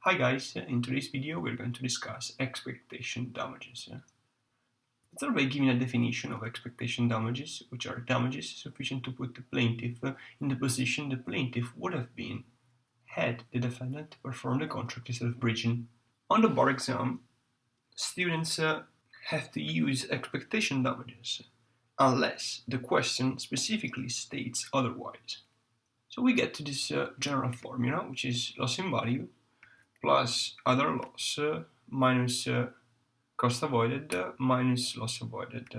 Hi guys, in today's video we're going to discuss expectation damages. Let's start by giving a definition of expectation damages, which are damages sufficient to put the plaintiff in the position the plaintiff would have been had the defendant performed the contract instead of breaching. On the bar exam, students have to use expectation damages unless the question specifically states otherwise. So we get to this general formula, which is loss in value plus other loss minus cost avoided minus loss avoided.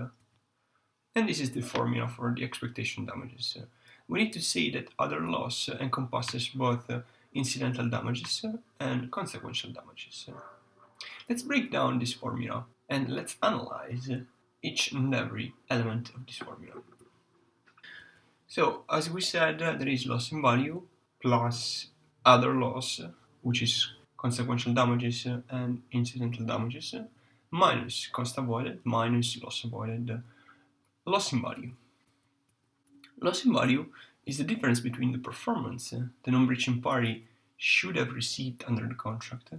And this is the formula for the expectation damages. We need to say that other loss encompasses both incidental damages and consequential damages. Let's break down this formula and let's analyze each and every element of this formula. So, as we said, there is loss in value plus other loss, which is consequential damages and incidental damages, minus cost avoided minus loss avoided. Loss in value. Loss in value is the difference between the performance the non-breaching party should have received under the contract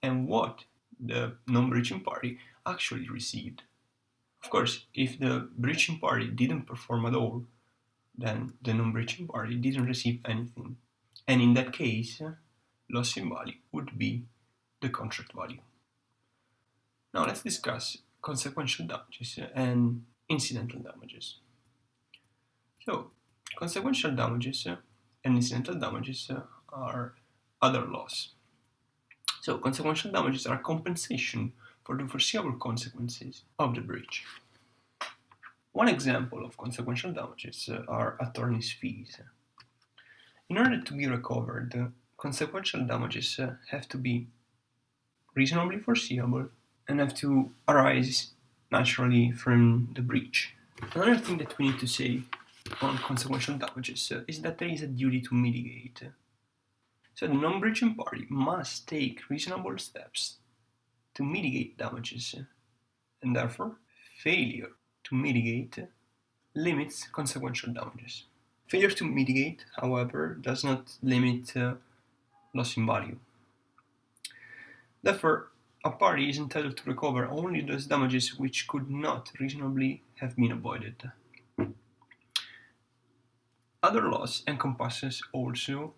and what the non-breaching party actually received. Of course, if the breaching party didn't perform at all, then the non-breaching party didn't receive anything. And in that case, loss in value would be the contract value. Now let's discuss consequential damages and incidental damages. So, consequential damages and incidental damages are other loss. So, consequential damages are compensation for the foreseeable consequences of the breach. One example of consequential damages are attorney's fees. In order to be recovered, consequential damages have to be reasonably foreseeable and have to arise naturally from the breach. Another thing that we need to say on consequential damages is that there is a duty to mitigate. So the non-breaching party must take reasonable steps to mitigate damages, and therefore failure to mitigate limits consequential damages. Failure to mitigate, however, does not limit loss in value. Therefore, a party is entitled to recover only those damages which could not reasonably have been avoided. Other loss encompasses also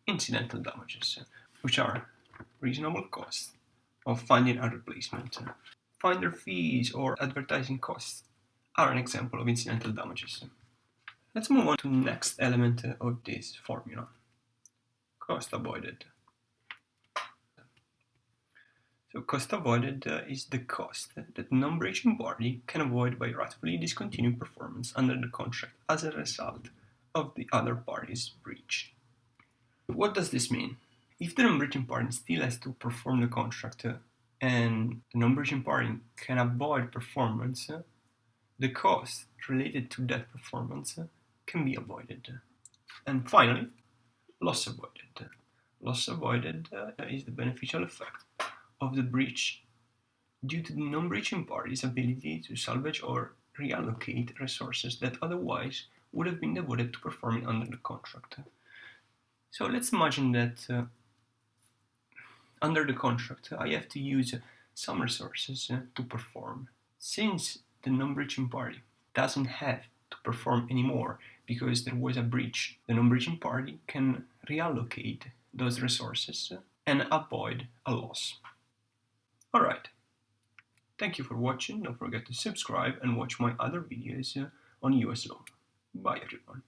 incidental damages, which are reasonable costs of finding a replacement. Finder fees or advertising costs are an example of incidental damages. Let's move on to the next element of this formula, cost avoided. So cost avoided is the cost that the non-breaching party can avoid by wrongfully discontinuing performance under the contract as a result of the other party's breach. What does this mean? If the non-breaching party still has to perform the contract and the non-breaching party can avoid performance, the cost related to that performance can be avoided. And finally, loss avoided. Loss avoided is the beneficial effect of the breach due to the non-breaching party's ability to salvage or reallocate resources that otherwise would have been devoted to performing under the contract. So let's imagine that under the contract I have to use some resources to perform. Since the non-breaching party doesn't have to perform anymore because there was a breach, the non-breaching party can reallocate those resources and avoid a loss. Alright, thank you for watching. Don't forget to subscribe and watch my other videos on US law. Bye everyone.